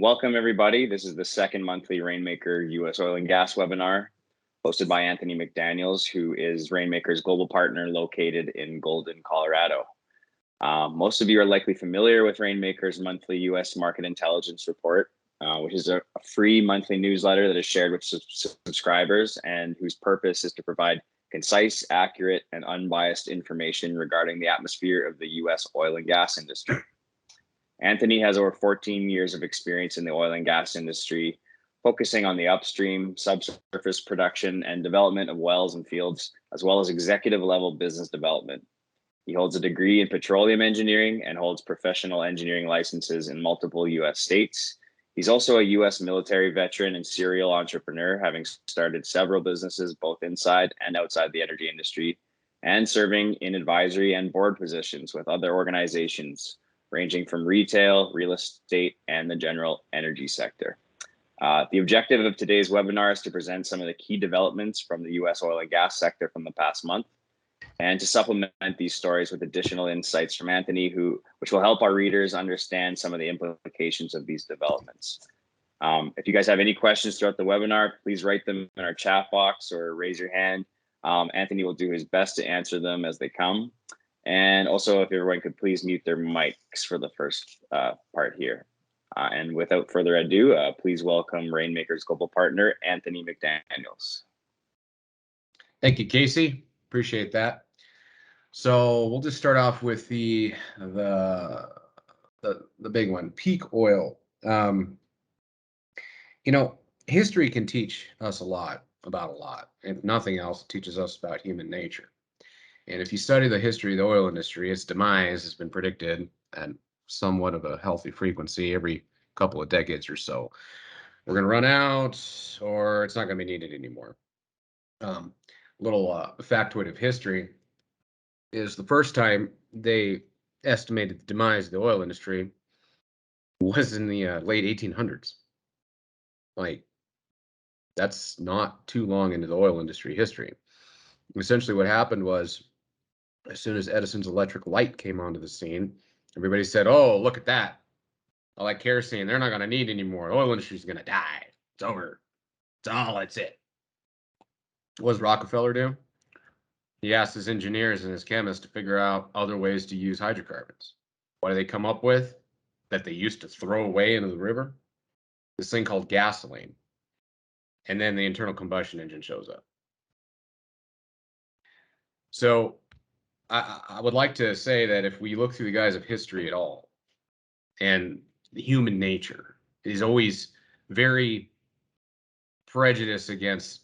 Welcome, everybody. This is the second monthly Rainmaker U.S. oil and gas webinar hosted by Anthony McDaniels, who is Rainmaker's global partner located in Golden, Colorado. Most of you are likely familiar with Rainmaker's monthly U.S. market intelligence report, which is a free monthly newsletter that is shared with subscribers and whose purpose is to provide concise, accurate, and unbiased information regarding the atmosphere of the U.S. oil and gas industry. Anthony has over 14 years of experience in the oil and gas industry, focusing on the upstream, subsurface production, and development of wells and fields, as well as executive level business development. He holds a degree in petroleum engineering and holds professional engineering licenses in multiple US states. He's also a US military veteran and serial entrepreneur, having started several businesses both inside and outside the energy industry, and serving in advisory and board positions with other organizations, ranging from retail, real estate, and the general energy sector. The objective of today's webinar is to present some of the key developments from the US oil and gas sector from the past month, and to supplement these stories with additional insights from Anthony, which will help our readers understand some of the implications of these developments. If you guys have any questions throughout the webinar, please write them in our chat box or raise your hand. Anthony will do his best to answer them as they come. And also, if everyone could please mute their mics for the first part here. And without further ado, please welcome Rainmaker's global partner, Anthony McDaniels. Thank you, Casey. Appreciate that. So we'll just start off with the big one, peak oil. You know, history can teach us a lot about a lot. If nothing else, it teaches us about human nature. And if you study the history of the oil industry, its demise has been predicted at somewhat of a healthy frequency every couple of decades or so. We're going to run out, or it's not going to be needed anymore. Little factoid of history is the first time they estimated the demise of the oil industry was in the late 1800s. Like, that's not too long into the oil industry history. Essentially what happened was, as soon as Edison's electric light came onto the scene, everybody said, oh, look at that. All that kerosene, they're not going to need anymore. The oil industry is going to die. It's over. That's it. What does Rockefeller do? He asked his engineers and his chemists to figure out other ways to use hydrocarbons. What do they come up with that they used to throw away into the river? This thing called gasoline. And then the internal combustion engine shows up. So I would like to say that if we look through the guise of history at all, and the human nature is always very prejudiced against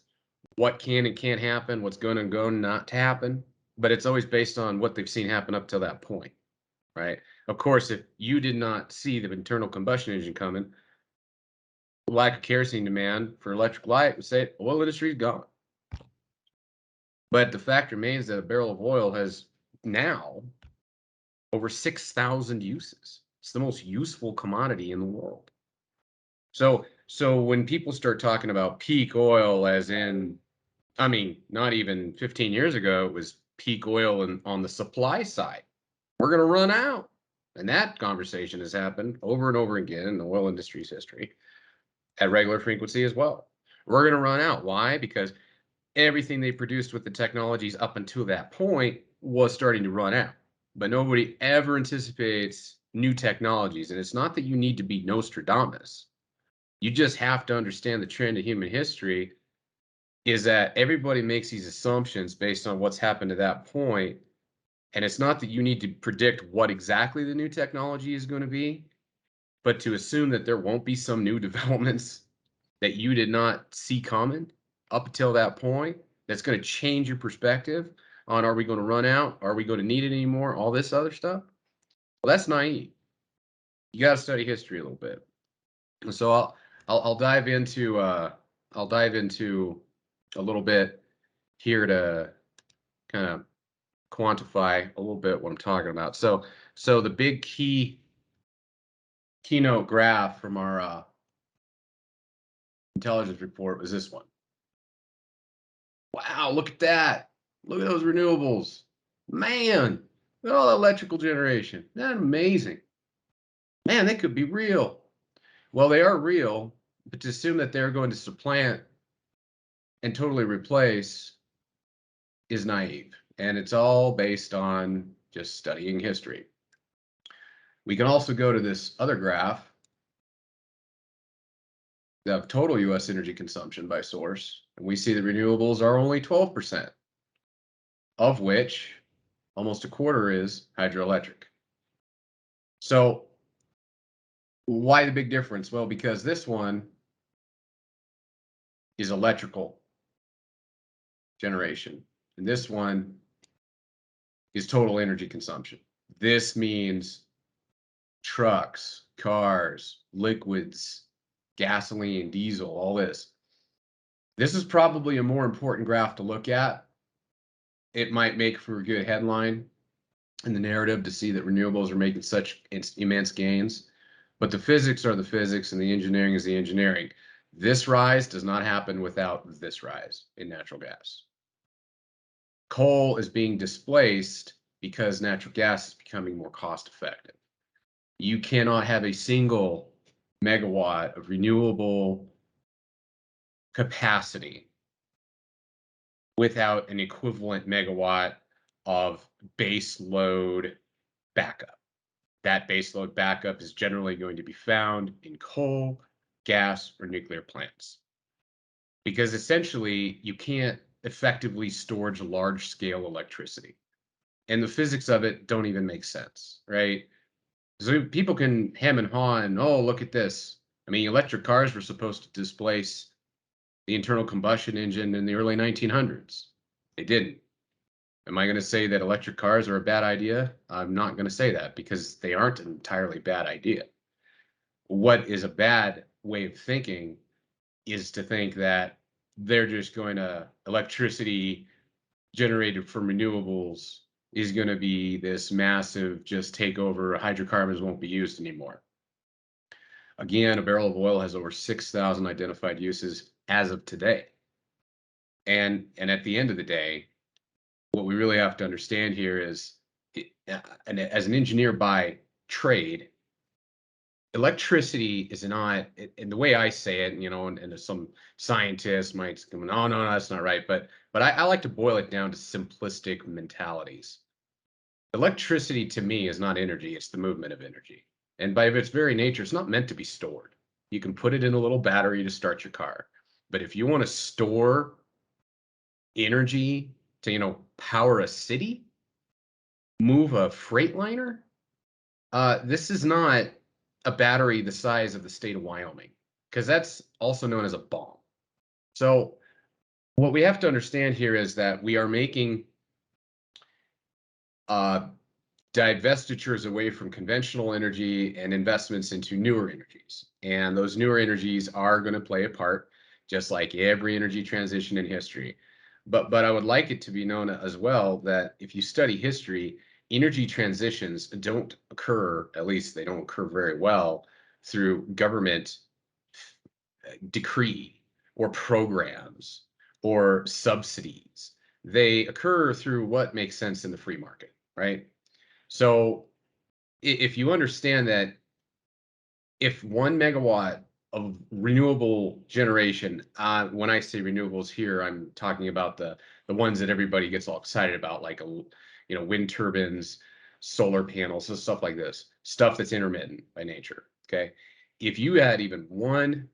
what can and can't happen, what's going to go not to happen, but it's always based on what they've seen happen up till that point, right? Of course, if you did not see the internal combustion engine coming, lack of kerosene demand for electric light would say oil industry is gone. But the fact remains that a barrel of oil has now over 6,000 uses. It's the most useful commodity in the world. So when people start talking about peak oil, as in, I mean, not even 15 years ago, it was peak oil on the supply side. We're going to run out. And that conversation has happened over and over again in the oil industry's history at regular frequency as well. We're going to run out. Why? Because everything they produced with the technologies up until that point was starting to run out. But nobody ever anticipates new technologies. And it's not that you need to be Nostradamus. You just have to understand the trend of human history is that everybody makes these assumptions based on what's happened to that point. And it's not that you need to predict what exactly the new technology is going to be, but to assume that there won't be some new developments that you did not see coming up until that point that's going to change your perspective on, are we going to run out? Are we going to need it anymore? All this other stuff. Well, that's naive. You got to study history a little bit. And so I'll dive into a little bit here to kind of quantify a little bit what I'm talking about. So the big keynote graph from our intelligence report was this one. Wow, look at that. Look at those renewables. Man, look at all that electrical generation. Isn't that amazing? Man, they could be real. Well, they are real, but to assume that they're going to supplant and totally replace is naive. And it's all based on just studying history. We can also go to this other graph of total US energy consumption by source, and we see that renewables are only 12%, of which almost a quarter is hydroelectric. So why the big difference? Well, because this one is electrical generation, and this one is total energy consumption. This means trucks, cars, liquids, gasoline, diesel, all this. This is probably a more important graph to look at. It might make for a good headline in the narrative to see that renewables are making such immense gains, but the physics are the physics and the engineering is the engineering. This rise does not happen without this rise in natural gas. Coal is being displaced because natural gas is becoming more cost effective. You cannot have a single megawatt of renewable capacity without an equivalent megawatt of base load backup. That base load backup is generally going to be found in coal, gas, or nuclear plants. Because essentially, you can't effectively storage large scale electricity. And the physics of it don't even make sense, right? So people can hem and haw and, oh, look at this. I mean, electric cars were supposed to displace the internal combustion engine in the early 1900s. They didn't. Am I going to say that electric cars are a bad idea? I'm not going to say that because they aren't an entirely bad idea. What is a bad way of thinking is to think that they're just going to electricity generated from renewables is going to be this massive just takeover. Hydrocarbons won't be used anymore. Again, a barrel of oil has over 6,000 identified uses as of today. And at the end of the day, what we really have to understand here is, and as an engineer by trade, electricity is not, in the way I say it, you know, and some scientists might come, oh, no, that's not right. But I like to boil it down to simplistic mentalities. Electricity to me is not energy, it's the movement of energy. And by its very nature, it's not meant to be stored. You can put it in a little battery to start your car. But if you want to store energy to, you know, power a city, move a freight liner, this is not a battery the size of the state of Wyoming, because that's also known as a bomb. So what we have to understand here is that we are making divestitures away from conventional energy and investments into newer energies. And those newer energies are going to play a part, just like every energy transition in history. But I would like it to be known as well that if you study history, energy transitions don't occur, at least they don't occur very well, through government decree or programs or subsidies. They occur through what makes sense in the free market, right? So if you understand that if 1 megawatt of renewable generation, when I say renewables here, I'm talking about the ones that everybody gets all excited about, like wind turbines, solar panels, and stuff like this, stuff that's intermittent by nature. Okay, if you had even 1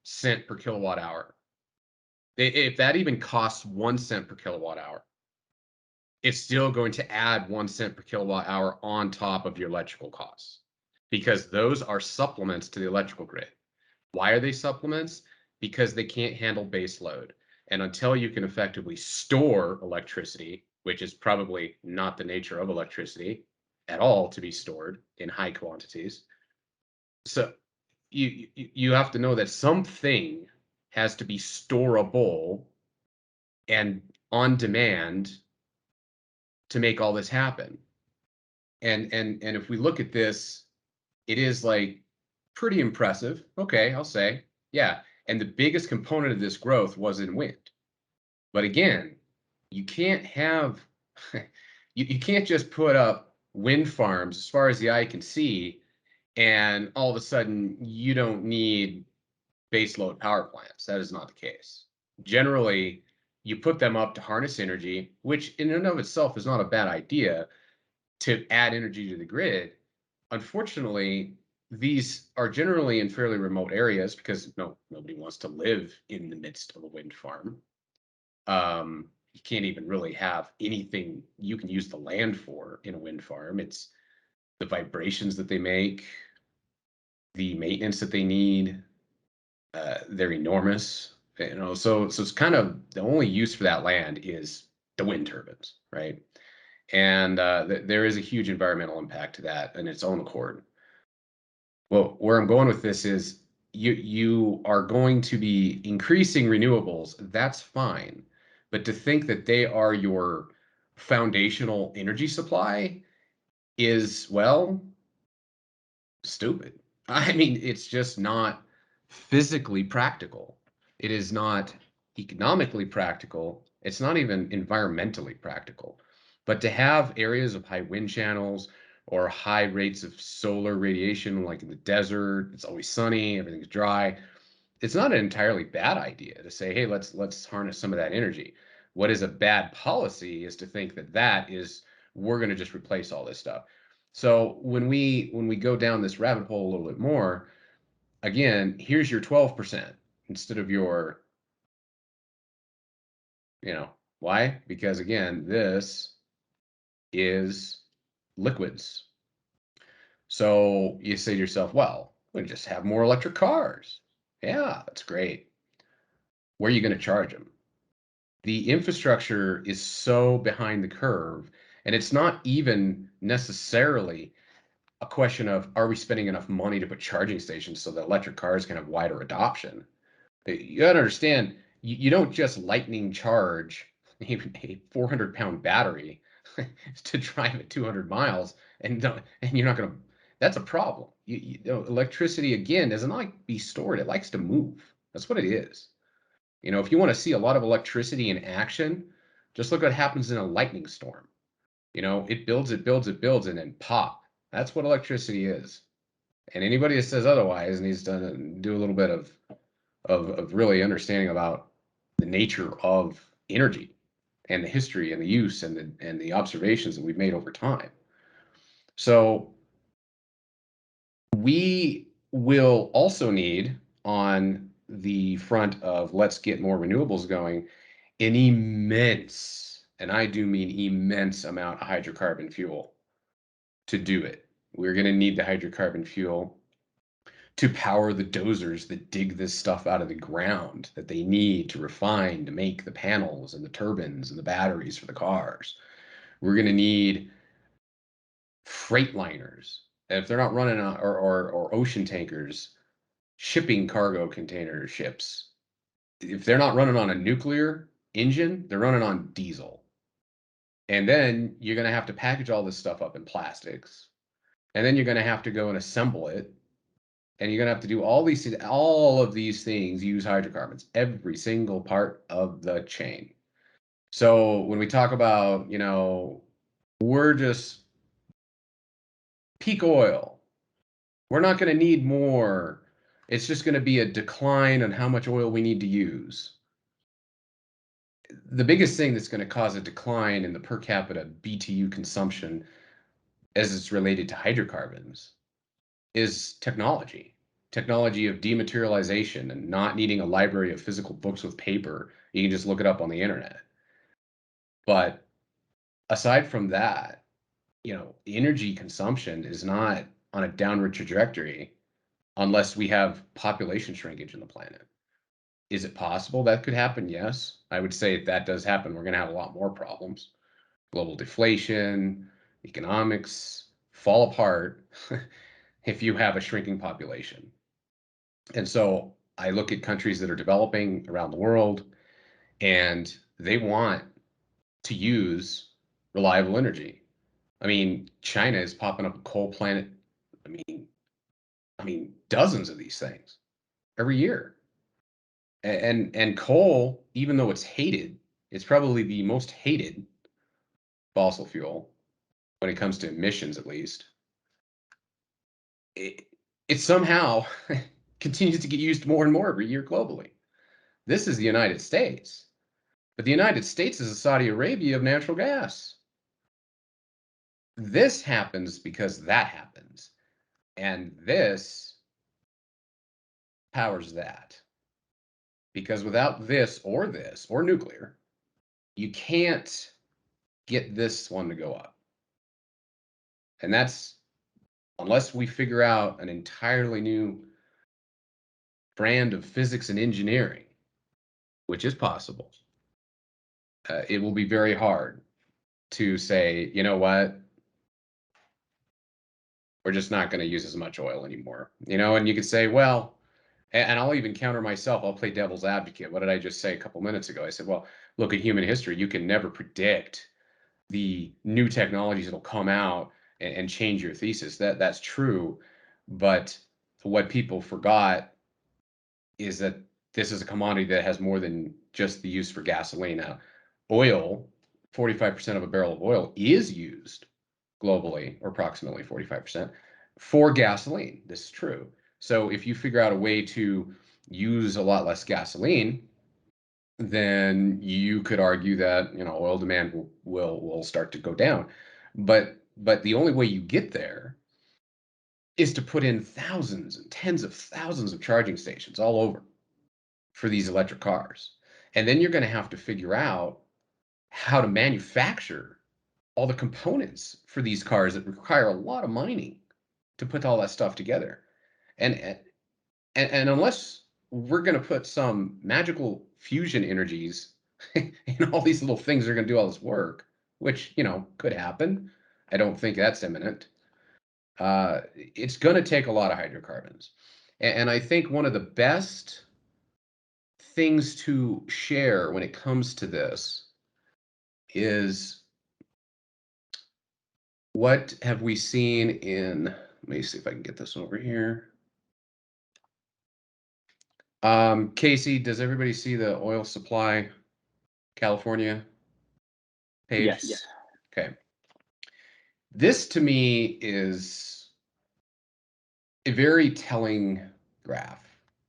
cent per kilowatt hour, if that even costs 1 cent per kilowatt hour, it's still going to add 1 cent per kilowatt hour on top of your electrical costs, because those are supplements to the electrical grid. Why are they supplements? Because they can't handle base load. And until you can effectively store electricity, which is probably not the nature of electricity at all to be stored in high quantities. So you have to know that something has to be storable and on demand to make all this happen. And if we look at this, it is like pretty impressive. Okay, I'll say, yeah. And the biggest component of this growth was in wind. But again, you can't have you can't just put up wind farms as far as the eye can see and all of a sudden you don't need baseload power plants. That is not the case. Generally, you put them up to harness energy, which in and of itself is not a bad idea to add energy to the grid. Unfortunately, these are generally in fairly remote areas because nobody wants to live in the midst of a wind farm. You can't even really have anything you can use the land for in a wind farm. It's the vibrations that they make, the maintenance that they need. They're enormous, so it's kind of the only use for that land is the wind turbines, right? And there is a huge environmental impact to that in its own accord. Well, where I'm going with this is you are going to be increasing renewables. That's fine, but to think that they are your foundational energy supply is, well, stupid. I mean, it's just not physically practical. It is not economically practical. It's not even environmentally practical. But to have areas of high wind channels or high rates of solar radiation, like in the desert, it's always sunny, everything's dry. It's not an entirely bad idea to say, hey, let's harness some of that energy. What is a bad policy is to think that we're going to just replace all this stuff. So when we go down this rabbit hole a little bit more, again, here's your 12% instead of your, why? Because again, this is liquids. So you say to yourself, well, we just have more electric cars. Yeah, that's great. Where are you going to charge them? The infrastructure is so behind the curve, and it's not even necessarily a question of, are we spending enough money to put charging stations so that electric cars can have wider adoption? You got to understand, you don't just lightning charge a 400-pound battery to drive at 200 miles, and you're not going to. That's a problem. Electricity, again, doesn't like be stored. It likes to move. That's what it is. If you want to see a lot of electricity in action, just look what happens in a lightning storm. It builds, and then pop. That's what electricity is. And anybody that says otherwise needs to do a little bit of really understanding about the nature of energy and the history and the use and the observations that we've made over time. So we will also need, on the front of let's get more renewables going, an immense, and I do mean immense, amount of hydrocarbon fuel to do it. We're going to need the hydrocarbon fuel to power the dozers that dig this stuff out of the ground that they need to refine to make the panels and the turbines and the batteries for the cars. We're going to need freight liners. If they're not running on, or ocean tankers, shipping cargo container ships, if they're not running on a nuclear engine, they're running on diesel. And then you're going to have to package all this stuff up in plastics. And then you're going to have to go and assemble it. And you're going to have to do all these things. All of these things use hydrocarbons, every single part of the chain. So when we talk about, we're just peak oil, we're not going to need more. It's just going to be a decline on how much oil we need to use. The biggest thing that's going to cause a decline in the per capita BTU consumption as it's related to hydrocarbons is technology of dematerialization and not needing a library of physical books with paper. You can just look it up on the internet. But aside from that, energy consumption is not on a downward trajectory unless we have population shrinkage in the planet. Is it possible that could happen? Yes. I would say if that does happen, we're going to have a lot more problems. Global deflation, economics fall apart if you have a shrinking population. And so I look at countries that are developing around the world, and they want to use reliable energy. I mean, China is popping up a coal plant. I mean, dozens of these things every year. And coal, even though it's hated, it's probably the most hated fossil fuel when it comes to emissions, at least. it somehow continues to get used more and more every year globally. This is the United States, but the United States is the Saudi Arabia of natural gas. This happens because that happens, and this powers that. Because without this or nuclear, you can't get this one to go up. And that's unless we figure out an entirely new brand of physics and engineering, which is possible, it will be very hard to say, you know what, we're just not going to use as much oil anymore. And you could say, well, and I'll even counter myself. I'll play devil's advocate. What did I just say a couple minutes ago? I said, well, look at human history. You can never predict the new technologies that'll come out and change your thesis. That's true. But what people forgot is that this is a commodity that has more than just the use for gasoline. Now, oil, 45% of a barrel of oil is used globally, or approximately 45%, for gasoline. This is true. So if you figure out a way to use a lot less gasoline, then you could argue that oil demand will start to go down. But the only way you get there is to put in thousands and tens of thousands of charging stations all over for these electric cars. And then you're going to have to figure out how to manufacture all the components for these cars that require a lot of mining to put all that stuff together. And unless we're going to put some magical fusion energies in all these little things that are going to do all this work, which, could happen. I don't think that's imminent. It's going to take a lot of hydrocarbons. And I think one of the best things to share when it comes to this is, what have we seen in, let me see if I can get this over here. Casey, does everybody see the oil supply California page? Yes. Okay. This to me is a very telling graph.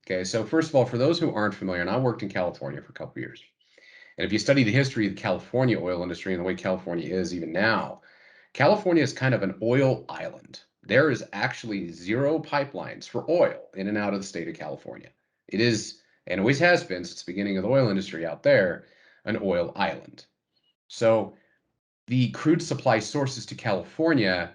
Okay, so first of all, for those who aren't familiar, and I worked in California for a couple of years, and if you study the history of the California oil industry and the way California is even now, California is kind of an oil island. There is actually zero pipelines for oil in and out of the state of California. It is, and always has been since the beginning of the oil industry out there, an oil island. So the crude supply sources to California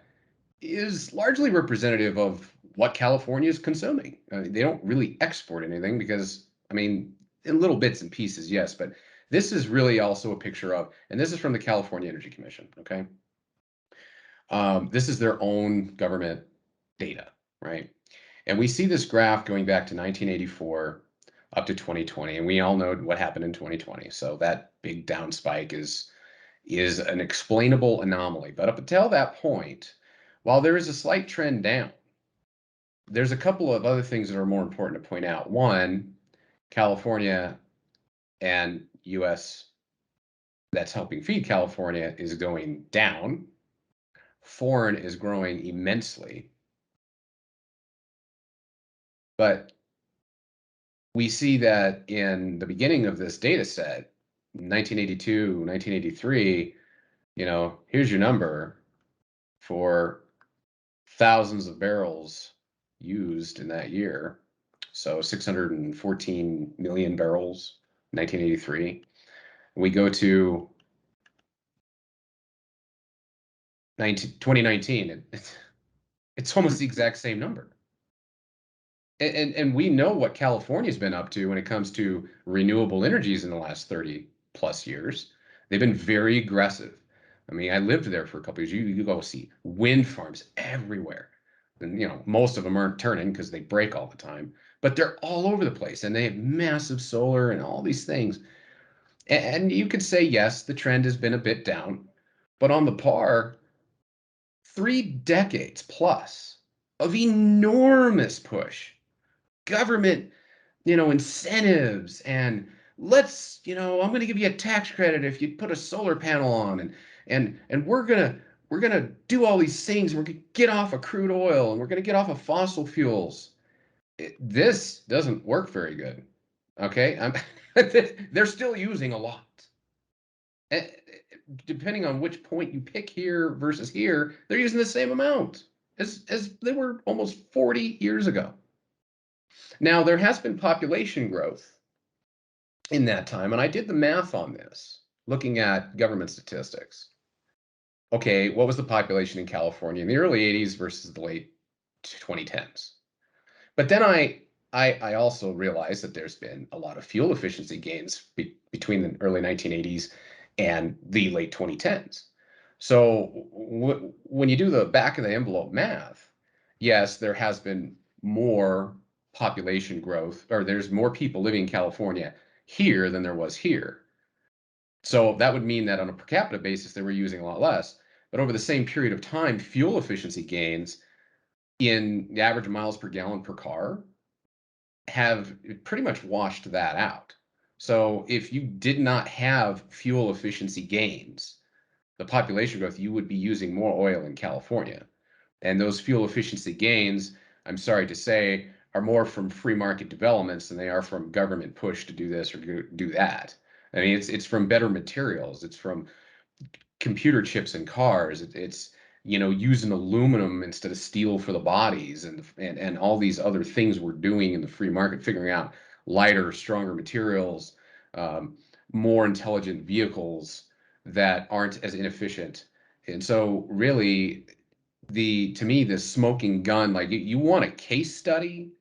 is largely representative of what California is consuming. They don't really export anything because, in little bits and pieces, yes, but this is really also a picture of, and this is from the California Energy Commission, okay? This is their own government data, right? And we see this graph going back to 1984 up to 2020, and we all know what happened in 2020. So that big down spike is an explainable anomaly. But up until that point, while there is a slight trend down, there's a couple of other things that are more important to point out. One, California and US that's helping feed California is going down. Foreign is growing immensely. But we see that in the beginning of this data set, 1982, 1983, here's your number for thousands of barrels used in that year. So 614 million barrels, 1983. We go to 2019, it's almost the exact same number. And we know what California's been up to when it comes to renewable energies in the last 30 plus years. They've been very aggressive. I lived there for a couple of years. You go see wind farms everywhere. And, most of them aren't turning because they break all the time, but they're all over the place and they have massive solar and all these things. And you could say, yes, the trend has been a bit down, but on the par, 3 decades plus of enormous push, government, incentives, and I'm going to give you a tax credit if you put a solar panel on, and we're going to we're going to do all these things. We're going to get off of crude oil and we're going to get off of fossil fuels. This doesn't work very good. Okay. They're still using a lot. Depending on which point you pick here versus here, they're using the same amount as they were almost 40 years ago. Now, there has been population growth in that time, and I did the math on this, looking at government statistics. Okay, what was the population in California in the early 80s versus the late 2010s? But then I also realized that there's been a lot of fuel efficiency gains between the early 1980s and the late 2010s. So when you do the back of the envelope math, yes, there has been more population growth, or there's more people living in California here than there was here. So that would mean that on a per capita basis, they were using a lot less. But over the same period of time, fuel efficiency gains in the average miles per gallon per car have pretty much washed that out. So if you did not have fuel efficiency gains, the population growth, you would be using more oil in California. And those fuel efficiency gains, I'm sorry to say, are more from free market developments than they are from government push to do this or do that. I mean, it's from better materials. It's from computer chips in cars. It's using aluminum instead of steel for the bodies, and all these other things we're doing in the free market, figuring out lighter, stronger materials, more intelligent vehicles that aren't as inefficient. And so really, to me, this smoking gun, like you want a case study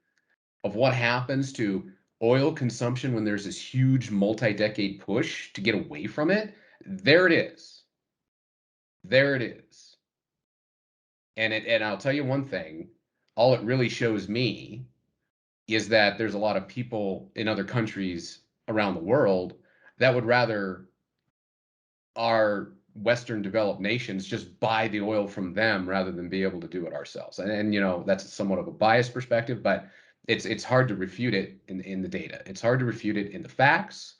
of what happens to oil consumption when there's this huge multi-decade push to get away from it. There it is. There it is. And I'll tell you one thing, all it really shows me is that there's a lot of people in other countries around the world that would rather our Western developed nations just buy the oil from them rather than be able to do it ourselves. And that's somewhat of a biased perspective, but it's hard to refute it in the data. It's hard to refute it in the facts.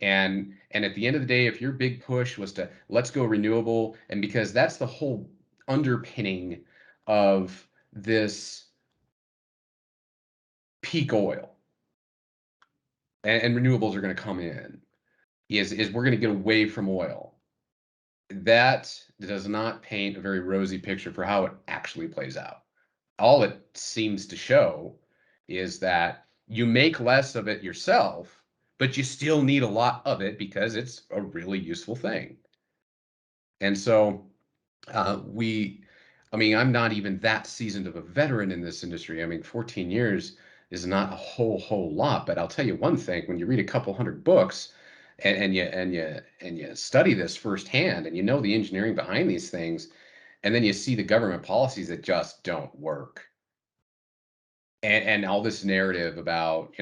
And at the end of the day, if your big push was to let's go renewable, and because that's the whole underpinning of this peak oil, and renewables are going to come in, is we're going to get away from oil. That does not paint a very rosy picture for how it actually plays out. All it seems to show is that you make less of it yourself, but you still need a lot of it because it's a really useful thing. And so I'm not even that seasoned of a veteran in this industry. I mean, 14 years is not a whole lot, but I'll tell you one thing, when you read a couple hundred books and you study this firsthand, and you know the engineering behind these things, and then you see the government policies that just don't work. And all this narrative about,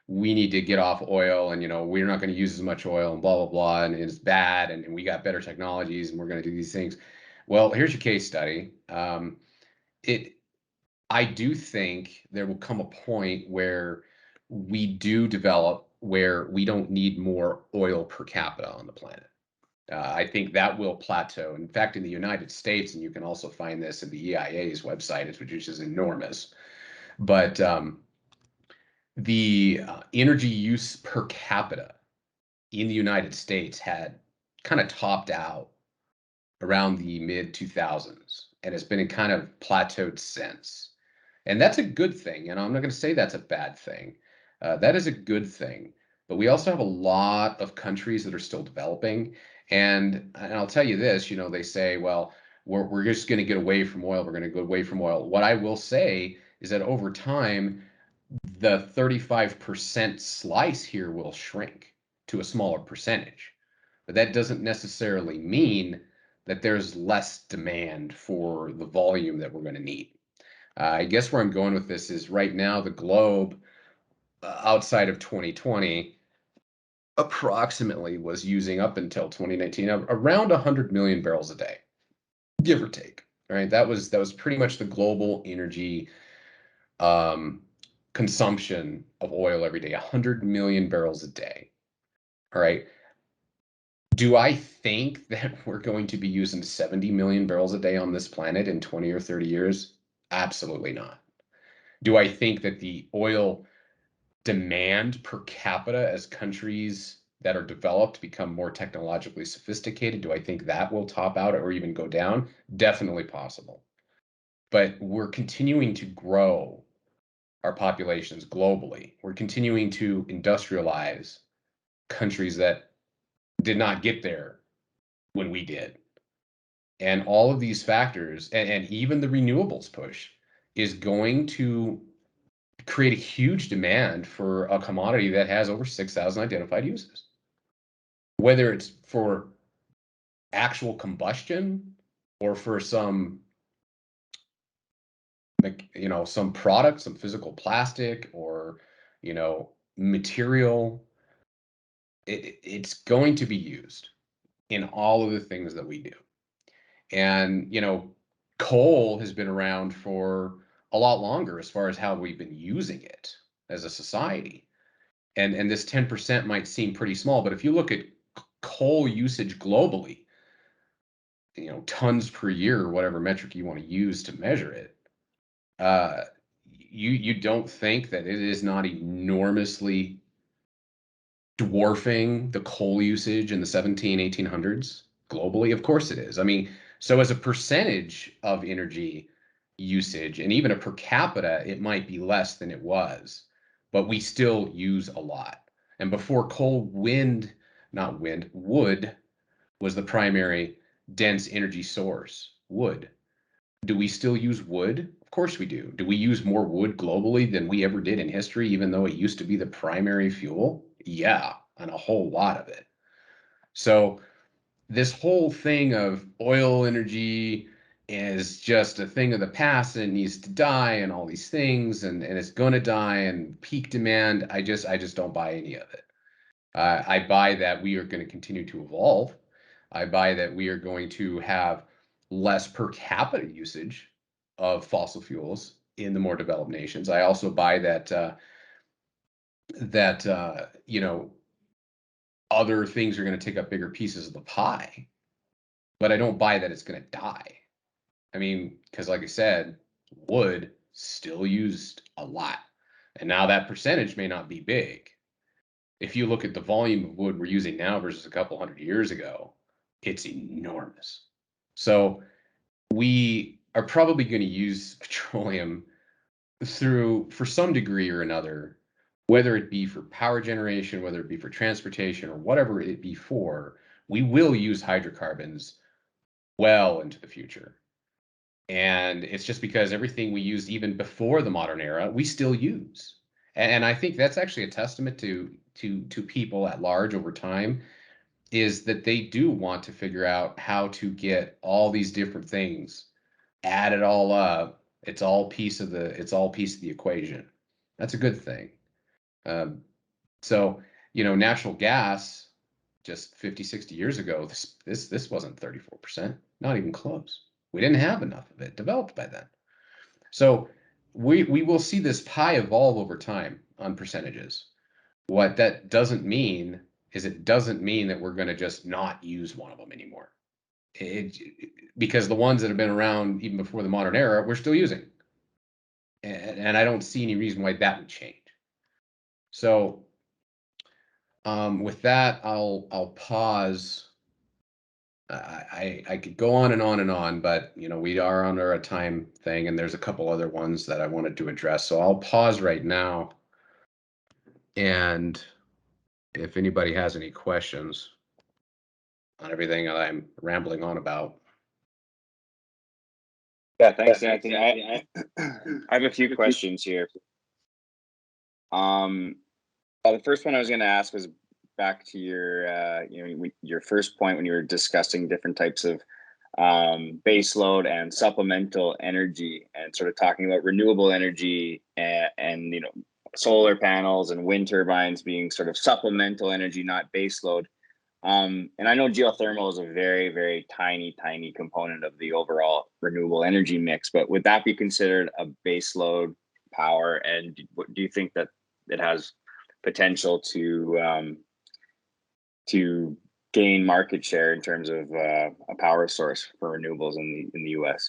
we need to get off oil, and we're not going to use as much oil, and blah blah blah, and it's bad, and we got better technologies, and we're going to do these things. Well, here's your case study. I do think there will come a point where we do develop where we don't need more oil per capita on the planet. I think that will plateau. In fact, in the United States, and you can also find this in the EIA's website, which is enormous, but the energy use per capita in the United States had kind of topped out around the mid 2000s, and it's been kind of plateaued since. And that's a good thing. And I'm not going to say that's a bad thing. That is a good thing. But we also have a lot of countries that are still developing. And I'll tell you this, they say, well, we're just going to get away from oil. We're going to go away from oil. What I will say is that over time, the 35% slice here will shrink to a smaller percentage. But that doesn't necessarily mean that there's less demand for the volume that we're going to need. I guess where I'm going with this is right now the globe, outside of 2020, approximately was using up until 2019 around 100 million barrels a day, give or take. Right, that was pretty much the global energy consumption of oil every day, 100 million barrels a day. All right. Do I think that we're going to be using 70 million barrels a day on this planet in 20 or 30 years? Absolutely not. Do I think that the oil demand per capita as countries that are developed become more technologically sophisticated, do I think that will top out or even go down? Definitely possible. But we're continuing to grow our populations globally. We're continuing to industrialize countries that did not get there when we did. And all of these factors, and even the renewables push, is going to create a huge demand for a commodity that has over 6,000 identified uses. Whether it's for actual combustion or for some, some product, some physical plastic or, material, it's going to be used in all of the things that we do. And, coal has been around for a lot longer as far as how we've been using it as a society. And this 10% might seem pretty small, but if you look at coal usage globally, tons per year, or whatever metric you want to use to measure it, you don't think that it is not enormously dwarfing the coal usage in the 1800s globally? Of course it is. I mean, so as a percentage of energy usage and even a per capita, it might be less than it was, but we still use a lot. And before coal, wood was the primary dense energy source. Wood. Do we still use wood? Of course we do. Do we use more wood globally than we ever did in history, even though it used to be the primary fuel? Yeah, and a whole lot of it. So this whole thing of oil energy is just a thing of the past and it needs to die and all these things and it's going to die and peak demand. I just don't buy any of it. I buy that we are going to continue to evolve. I buy that we are going to have less per capita usage of fossil fuels in the more developed nations. I also buy that other things are going to take up bigger pieces of the pie, but I don't buy that it's going to die. I mean, because like I said, wood still used a lot, and now that percentage may not be big. If you look at the volume of wood we're using now versus a couple hundred years ago, it's enormous. So we are probably going to use petroleum for some degree or another, whether it be for power generation, whether it be for transportation, or whatever it be for. We will use hydrocarbons well into the future. And it's just because everything we used even before the modern era, we still use. And I think that's actually a testament to people at large over time, is that they do want to figure out how to get all these different things, add it all up. It's all piece of the equation. That's a good thing. So, natural gas just 50, 60 years ago, this wasn't 34%, not even close. We didn't have enough of it developed by then. So we will see this pie evolve over time on percentages. What that doesn't mean is it doesn't mean that we're going to just not use one of them anymore. Because the ones that have been around even before the modern era, we're still using. And I don't see any reason why that would change. So with that, I'll pause. I could go on and on and on, but we are under a time thing, and there's a couple other ones that I wanted to address. So I'll pause right now, and if anybody has any questions on everything that I'm rambling on about. Yeah, thanks, Anthony. I have a few questions here. The first one I was going to ask was back to your first point when you were discussing different types of baseload and supplemental energy, and sort of talking about renewable energy and solar panels and wind turbines being sort of supplemental energy, not baseload. And I know geothermal is a very, very tiny component of the overall renewable energy mix, but would that be considered a baseload power? And do you think that it has potential to gain market share in terms of a power source for renewables in the U.S.?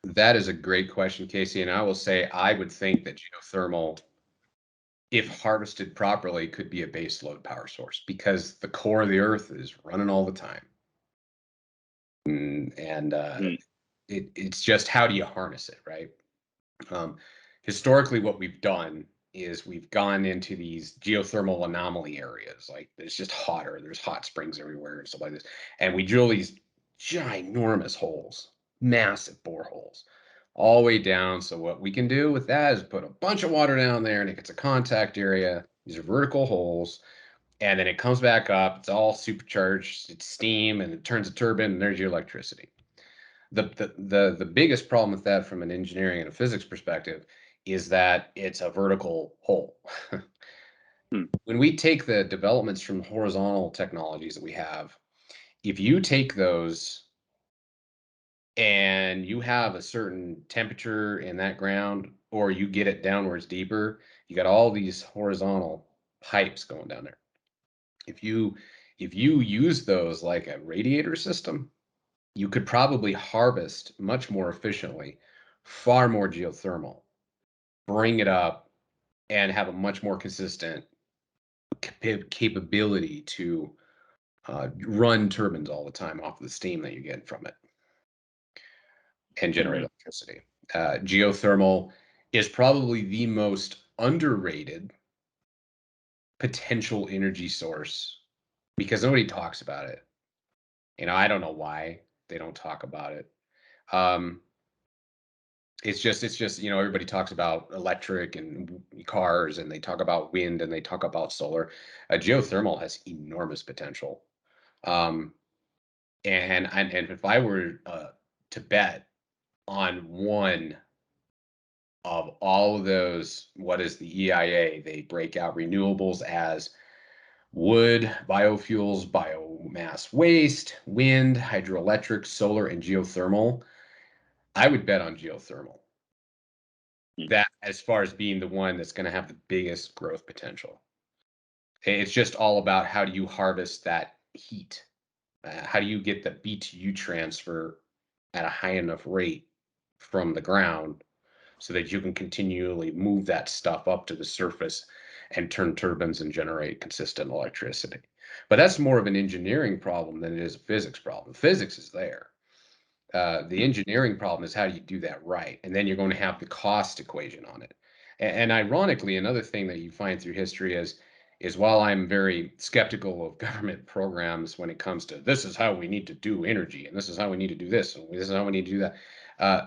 That is a great question, Casey. And I will say I would think that geothermal, if harvested properly, could be a baseload power source because the core of the earth is running all the time. And it's just how do you harness it, right? Historically, what we've done is we've gone into these geothermal anomaly areas. Like it's just hotter. There's hot springs everywhere and stuff like this. And we drill these ginormous holes, massive boreholes, all the way down. So what we can do with that is put a bunch of water down there and it gets a contact area. These are vertical holes. And then it comes back up. It's all supercharged. It's steam and it turns a turbine and there's your electricity. The biggest problem with that from an engineering and a physics perspective is that it's a vertical hole. When we take the developments from horizontal technologies that we have, if you take those and you have a certain temperature in that ground, or you get it downwards deeper, you got all these horizontal pipes going down there. If you use those like a radiator system, you could probably harvest much more efficiently, far more geothermal, bring it up, and have a much more consistent capability to run turbines all the time off the steam that you get from it and generate electricity. Geothermal is probably the most underrated potential energy source because nobody talks about it. I don't know why they don't talk about it. It's just everybody talks about electric and cars and they talk about wind and they talk about solar. Geothermal has enormous potential. And if I were to bet on one of all of those, what is the EIA? They break out renewables as wood, biofuels, biomass waste, wind, hydroelectric, solar, and geothermal. I would bet on geothermal. That as far as being the one that's going to have the biggest growth potential. It's just all about how do you harvest that heat? How do you get the BTU transfer at a high enough rate from the ground so that you can continually move that stuff up to the surface and turn turbines and generate consistent electricity. But that's more of an engineering problem than it is a physics problem. Physics is there. The engineering problem is how do you do that right? And then you're going to have the cost equation on it. And ironically, another thing that you find through history is while I'm very skeptical of government programs when it comes to this is how we need to do energy and this is how we need to do this and this is how we need to do that.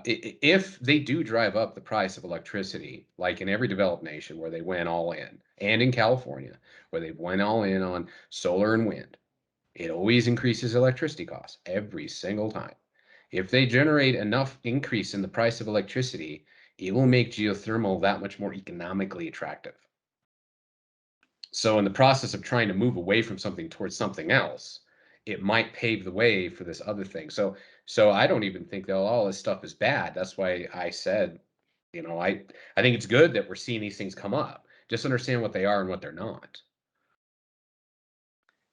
If they do drive up the price of electricity, like in every developed nation where they went all in, and in California where they went all in on solar and wind, it always increases electricity costs every single time. If they generate enough increase in the price of electricity, it will make geothermal that much more economically attractive. So in the process of trying to move away from something towards something else, it might pave the way for this other thing. So I don't even think that all this stuff is bad. That's why I said, I think it's good that we're seeing these things come up. Just understand what they are and what they're not.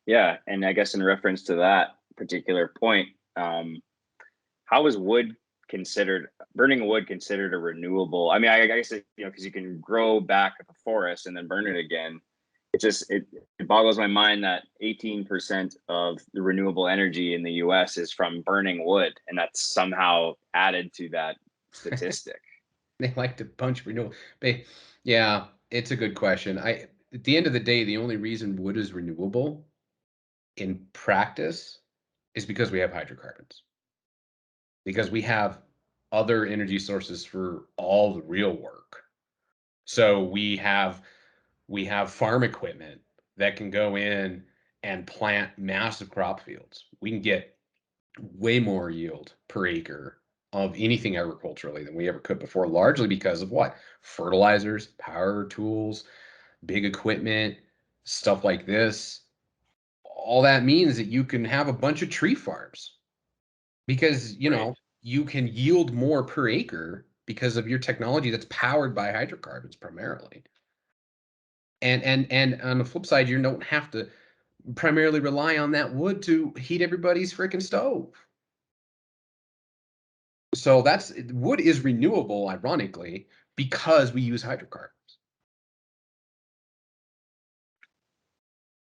Yeah, and I guess in reference to that particular point, how is burning wood considered a renewable? I mean, I guess because you can grow back a forest and then burn it again. It boggles my mind that 18% of the renewable energy in the U.S. is from burning wood, and that's somehow added to that statistic. They like to punch renewable. Yeah, it's a good question. At the end of the day, the only reason wood is renewable in practice is because we have hydrocarbons. Because we have other energy sources for all the real work. So we have farm equipment that can go in and plant massive crop fields. We can get way more yield per acre of anything agriculturally than we ever could before, largely because of what? Fertilizers, power tools, big equipment, stuff like this. All that means that you can have a bunch of tree farms because, Right. you can yield more per acre because of your technology that's powered by hydrocarbons primarily. And on the flip side, you don't have to primarily rely on that wood to heat everybody's freaking stove. So wood is renewable, ironically, because we use hydrocarbons.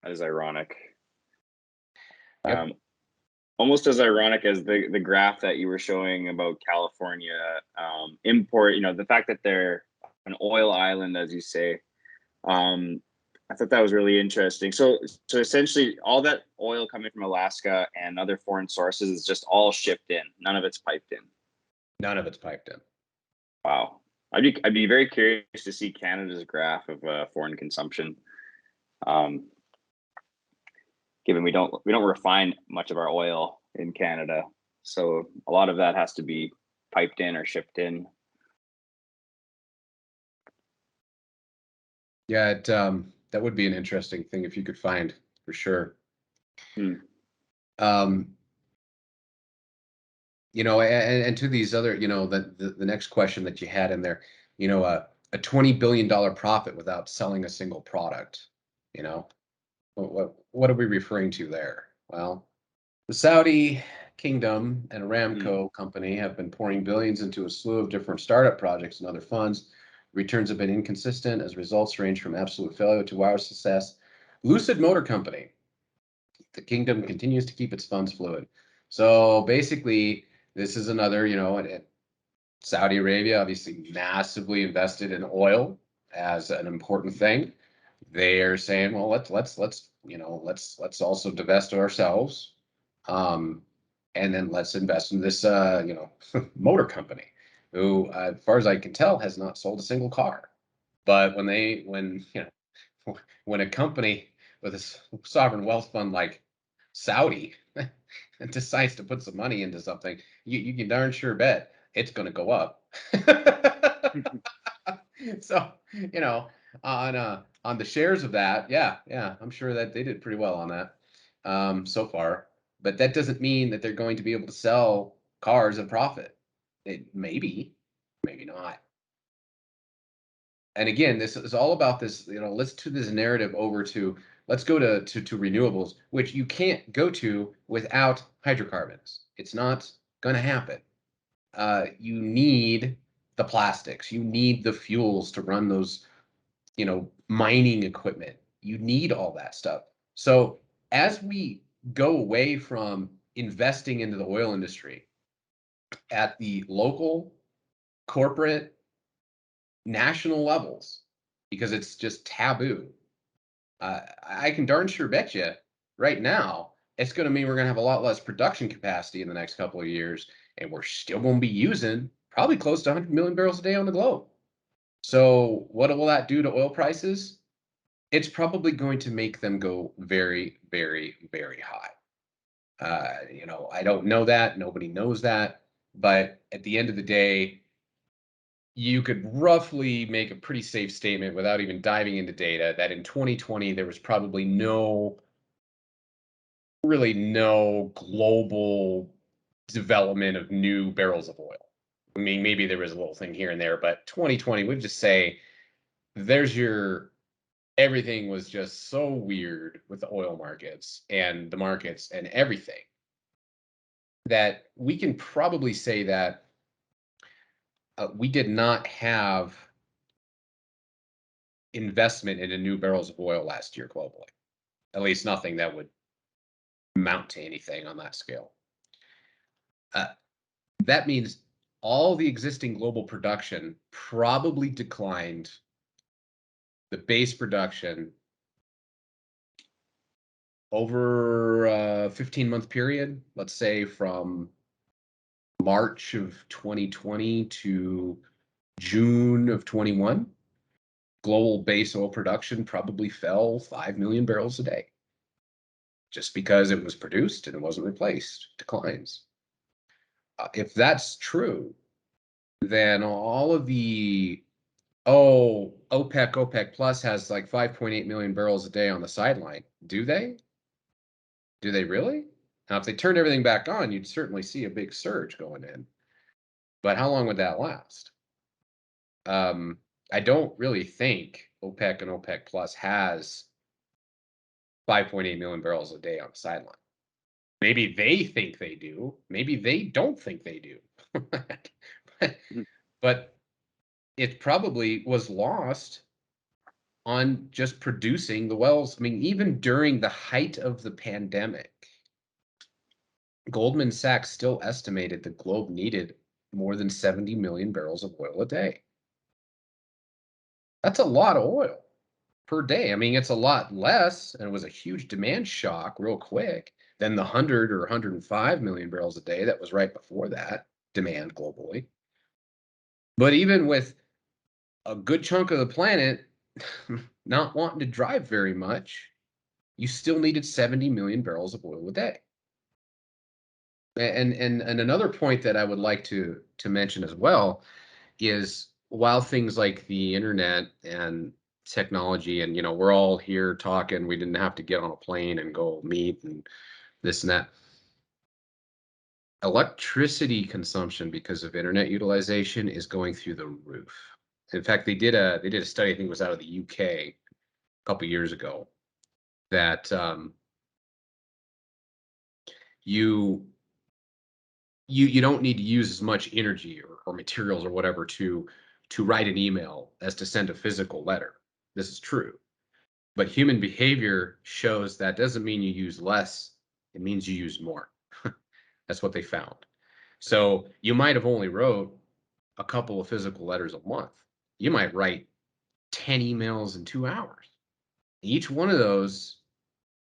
That is ironic. Yep. Almost as ironic as the graph that you were showing about California import. The fact that they're an oil island, as you say. I thought that was really interesting. So essentially, all that oil coming from Alaska and other foreign sources is just all shipped in. None of it's piped in. None of it's piped in. Wow. I'd be very curious to see Canada's graph of foreign consumption. Given we don't refine much of our oil in Canada, so a lot of that has to be piped in or shipped in. Yeah, that would be an interesting thing if you could find, for sure. Hmm. And to these other, the next question that you had in there, a $20 billion profit without selling a single product, what are we referring to there? Well, the Saudi Kingdom and Aramco company have been pouring billions into a slew of different startup projects and other funds. Returns have been inconsistent as results range from absolute failure to wild success. Lucid Motor Company, the kingdom continues to keep its funds fluid. So basically, this is another, Saudi Arabia obviously massively invested in oil as an important thing. They are saying, well, let's also divest ourselves, and then let's invest in this, motor company, who, as far as I can tell, has not sold a single car. But when a company with a sovereign wealth fund like Saudi decides to put some money into something, you can darn sure bet it's going to go up. So, on the shares of that, yeah, I'm sure that they did pretty well on that so far. But that doesn't mean that they're going to be able to sell cars at profit. It maybe not. And again, this is all about this, let's to this narrative over to, let's go to renewables, which you can't go to without hydrocarbons. It's not going to happen. You need the plastics, you need the fuels to run those, mining equipment. You need all that stuff. So as we go away from investing into the oil industry at the local, corporate, national levels, because it's just taboo. I can darn sure bet you right now it's going to mean we're going to have a lot less production capacity in the next couple of years, and we're still going to be using probably close to 100 million barrels a day on the globe. So what will that do to oil prices? It's probably going to make them go very, very, very high. I don't know that. Nobody knows that. But at the end of the day, you could roughly make a pretty safe statement without even diving into data that in 2020 there was probably really no global development of new barrels of oil. I mean, maybe there was a little thing here and there, but 2020, we'd just say everything was just so weird with the oil markets and the markets and everything that we can probably say that we did not have investment into new barrels of oil last year globally. At least nothing that would amount to anything on that scale. That means all the existing global production probably declined the base production over a 15-month period, let's say from March of 2020 to June of 21. Global base oil production probably fell 5 million barrels a day just because it was produced and it wasn't replaced. Declines. If that's true, then all of the OPEC Plus has like 5.8 million barrels a day on the sideline. Do they? Do they really? Now, if they turned everything back on, you'd certainly see a big surge going in. But how long would that last? I don't really think OPEC and OPEC Plus has 5.8 million barrels a day on the sideline. Maybe they think they do. Maybe they don't think they do. but, Mhm. but it probably was lost on just producing the wells. I mean, even during the height of the pandemic, Goldman Sachs still estimated the globe needed more than 70 million barrels of oil a day. That's a lot of oil per day. I mean, it's a lot less, and it was a huge demand shock real quick than the 100 or 105 million barrels a day that was right before that demand globally. But even with a good chunk of the planet not wanting to drive very much, you still needed 70 million barrels of oil a day. And another point that I would like to mention as well is while things like the internet and technology, and we're all here talking, we didn't have to get on a plane and go meet and this and that. Electricity consumption because of internet utilization is going through the roof. In fact, they did a study, I think it was out of the UK a couple years ago, that you you don't need to use as much energy or materials or whatever to write an email as to send a physical letter. This is true. But human behavior shows that doesn't mean you use less, it means you use more. That's what they found. So you might have only wrote a couple of physical letters a month. You might write 10 emails in 2 hours. Each one of those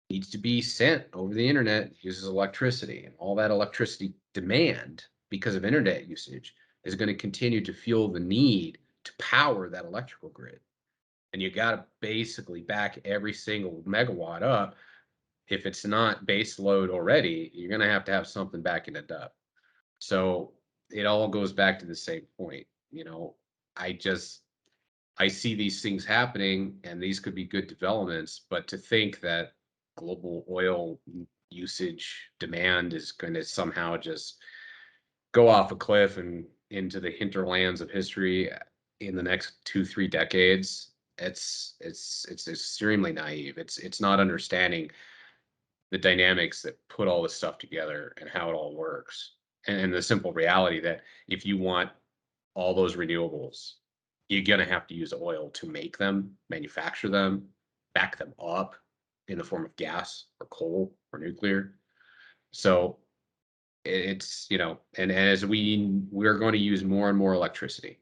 needs to be sent over the internet, uses electricity, and all that electricity demand because of internet usage is going to continue to fuel the need to power that electrical grid. And you got to basically back every single megawatt up. If it's not base load already, you're going to have something backing it up. So it all goes back to the same point. I just I see these things happening, and these could be good developments, but to think that global oil usage demand is going to somehow just go off a cliff and into the hinterlands of history in the next 2-3 decades, it's extremely naive. It's not understanding the dynamics that put all this stuff together and how it all works, and the simple reality that if you want all those renewables, you're going to have to use oil to make them, manufacture them, back them up in the form of gas or coal or nuclear. So it's, and as we're going to use more and more electricity.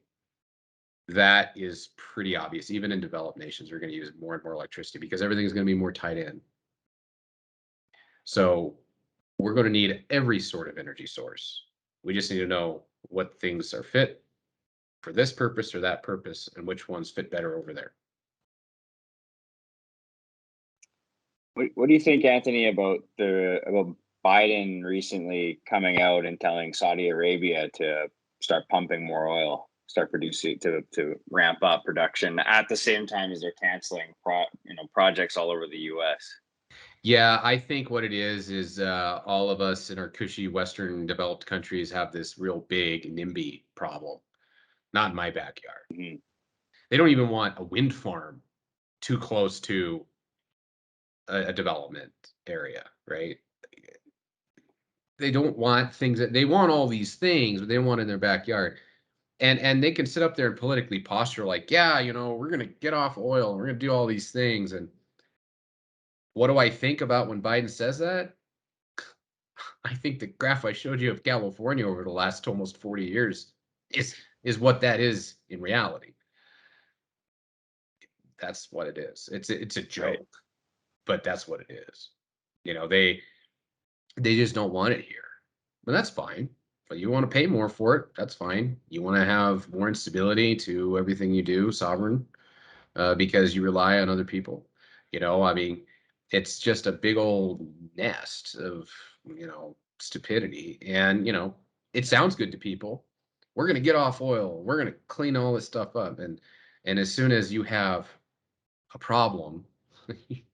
That is pretty obvious. Even in developed nations, we're going to use more and more electricity because everything's going to be more tied in. So we're going to need every sort of energy source. We just need to know what things are fit for this purpose or that purpose, and which ones fit better over there. What do you think, Anthony, about Biden recently coming out and telling Saudi Arabia to start pumping more oil, start producing to ramp up production at the same time as they're canceling projects all over the U.S.? Yeah, I think what it is all of us in our cushy Western developed countries have this real big NIMBY problem. Not in my backyard. Mm-hmm. They don't even want a wind farm too close to a development area, right? They don't want things they want all these things, but they want in their backyard. And they can sit up there and politically posture like, yeah, we're gonna get off oil, and we're gonna do all these things. And what do I think about when Biden says that? I think the graph I showed you of California over the last almost 40 years is what that is in reality. That's what it is. It's a joke, Right. but that's what it is. They just don't want it here. But that's fine. But you want to pay more for it, that's fine. You want to have more instability to everything you do, sovereign, because you rely on other people. I mean, it's just a big old nest of, stupidity. And, it sounds good to people. We're going to get off oil. We're going to clean all this stuff up. And as soon as you have a problem,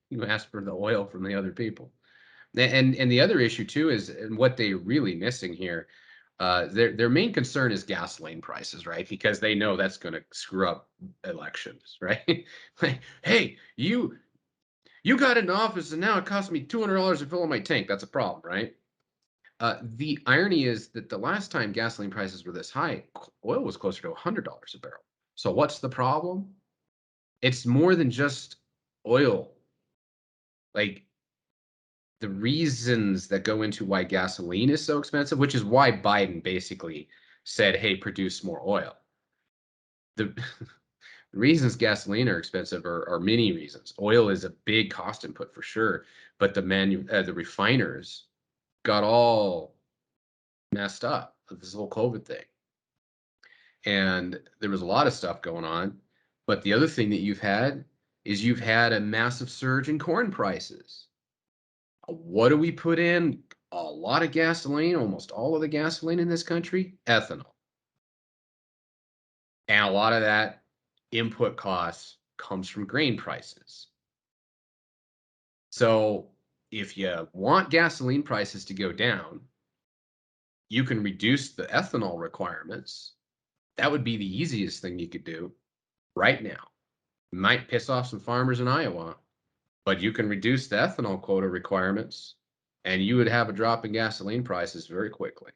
you ask for the oil from the other people. And the other issue too is, and what they're really missing here, their main concern is gasoline prices, right? Because they know that's going to screw up elections, right? Like, hey, You got in office and now it costs me $200 to fill in my tank. That's a problem, right? The irony is that the last time gasoline prices were this high, oil was closer to $100 a barrel. So what's the problem? It's more than just oil. Like the reasons that go into why gasoline is so expensive, which is why Biden basically said, hey, produce more oil. The reasons gasoline are expensive are many reasons. Oil is a big cost input for sure, but the refiners got all messed up with this whole COVID thing. And there was a lot of stuff going on. But the other thing that you've had a massive surge in corn prices. What do we put in? A lot of gasoline, almost all of the gasoline in this country, ethanol. And a lot of that input costs comes from grain prices. So if you want gasoline prices to go down, you can reduce the ethanol requirements. That would be the easiest thing you could do right now. It might piss off some farmers in Iowa, but you can reduce the ethanol quota requirements and you would have a drop in gasoline prices very quickly.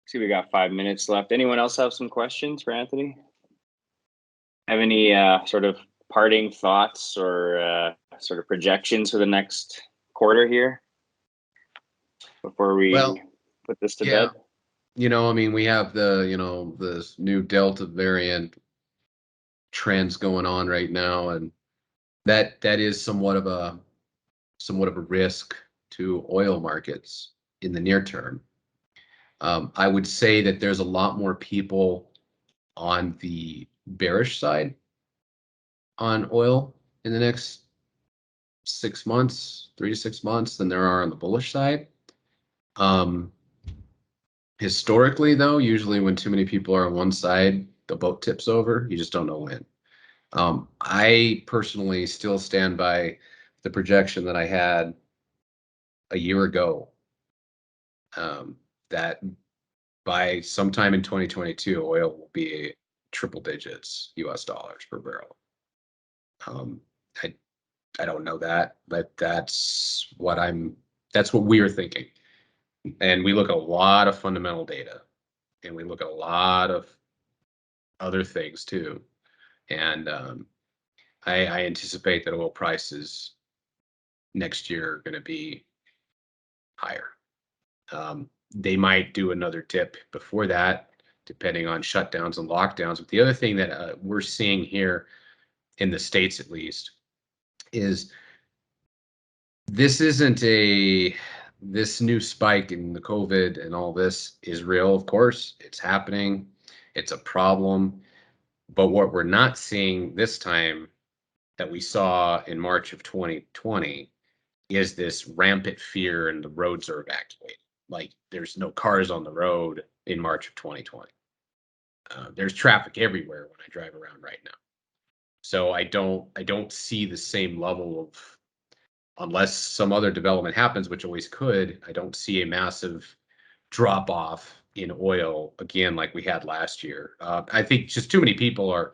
See, we got 5 minutes left. Anyone else have some questions for Anthony? Have any sort of parting thoughts or sort of projections for the next quarter here before we put this to bed? I mean, we have this new Delta variant trends going on right now, and that is somewhat of a risk to oil markets in the near term. I would say that there's a lot more people on the bearish side on oil in the next 6 months, 3 to 6 months, than there are on the bullish side. Historically, though, usually when too many people are on one side, the boat tips over. You just don't know when. I personally still stand by the projection that I had a year ago, that by sometime in 2022, oil will be triple digits US dollars per barrel. I don't know that, but that's what we're thinking. And we look at a lot of fundamental data, and we look at a lot of other things too. And I anticipate that oil prices next year are going to be higher. They might do another dip before that, depending on shutdowns and lockdowns. But the other thing that we're seeing here in the States, at least, is this new spike in the COVID and all this is real. Of course, it's happening. It's a problem. But what we're not seeing this time that we saw in March of 2020 is this rampant fear and the roads are evacuated. Like there's no cars on the road in March of 2020. There's traffic everywhere when I drive around right now. So I don't see the same level of, unless some other development happens, which always could, I don't see a massive drop off in oil again like we had last year. I think just too many people are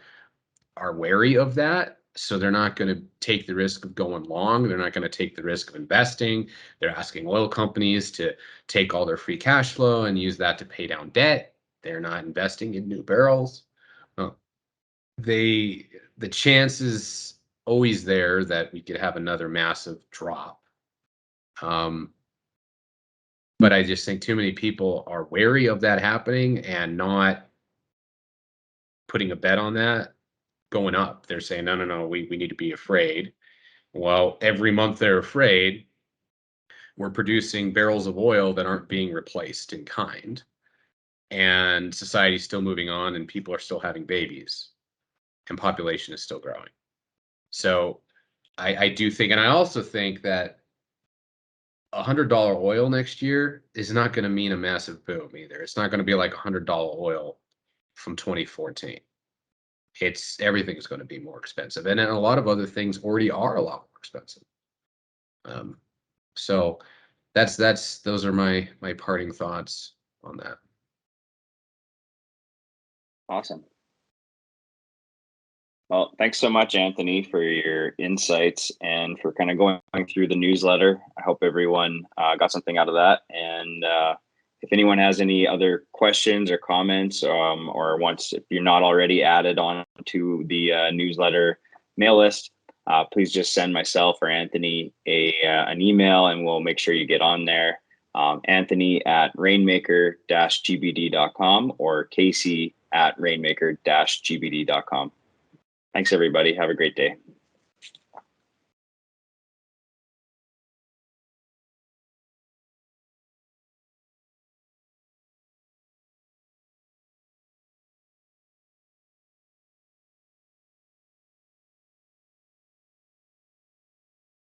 wary of that. So they're not going to take the risk of going long. They're not going to take the risk of investing. They're asking oil companies to take all their free cash flow and use that to pay down debt. They're not investing in new barrels. The chance is always there that we could have another massive drop. But I just think too many people are wary of that happening and not putting a bet on that going up. They're saying, no, we need to be afraid. Well, every month they're afraid, we're producing barrels of oil that aren't being replaced in kind. And society's still moving on and people are still having babies and population is still growing. So I do think, and I also think that $100 oil next year is not going to mean a massive boom either. It's not going to be like $100 oil from 2014. Everything's going to be more expensive, and then a lot of other things already are a lot more expensive. So those are my parting thoughts on that. Awesome. Well, thanks so much, Anthony, for your insights and for kind of going through the newsletter. I hope everyone got something out of that. And if anyone has any other questions or comments, or if you're not already added on to the newsletter mail list, please just send myself or Anthony an email, and we'll make sure you get on there. Anthony at rainmaker-gbd.com or Casey at rainmaker-gbd.com. Thanks, everybody. Have a great day.